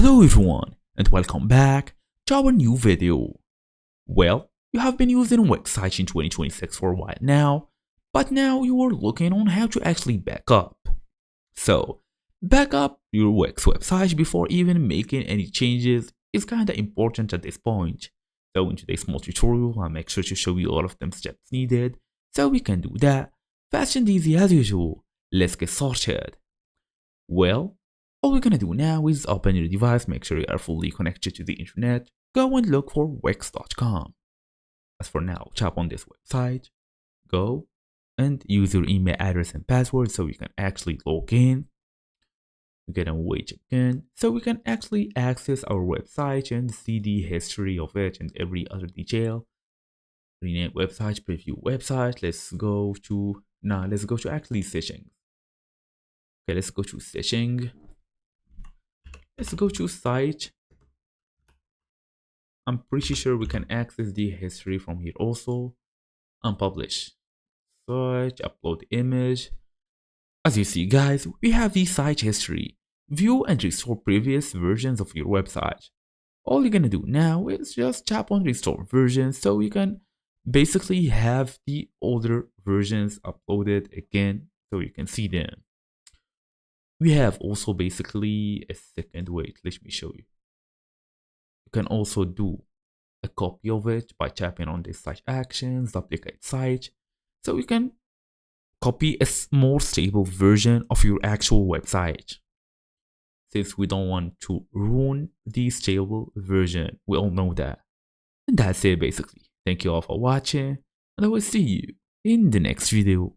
Hello everyone and welcome back to our new video. Well, you have been using Wix in 2026 for a while now, but now you are looking on how to actually back up. So, back up your Wix website before even making any changes is kinda important at this point. So in today's small tutorial, I'll make sure to show you all of them steps needed so we can do that fast and easy as usual. Let's get started. Well, all we're gonna do now is open your device, make sure you are fully connected to the internet, go and look for Wix.com. As for now, tap on this website, go and use your email address and password so you can actually log in. We're gonna wait again so we can actually access our website and see the history of it and every other detail. Rename website, preview website. Let's go to actually settings. Okay, let's go to setting. Let's go to site. I'm pretty sure we can access the history from here also. Unpublish. Search, upload image. As you see guys, we have the site history. View and restore previous versions of your website. All you're gonna do now is just tap on restore versions so you can basically have the older versions uploaded again so you can see them. We have also basically a second, wait, let me show you. You can also do a copy of it by tapping on the site actions, duplicate site. So you can copy a more stable version of your actual website. Since we don't want to ruin the stable version, we all know that. And that's it basically. Thank you all for watching, and I will see you in the next video.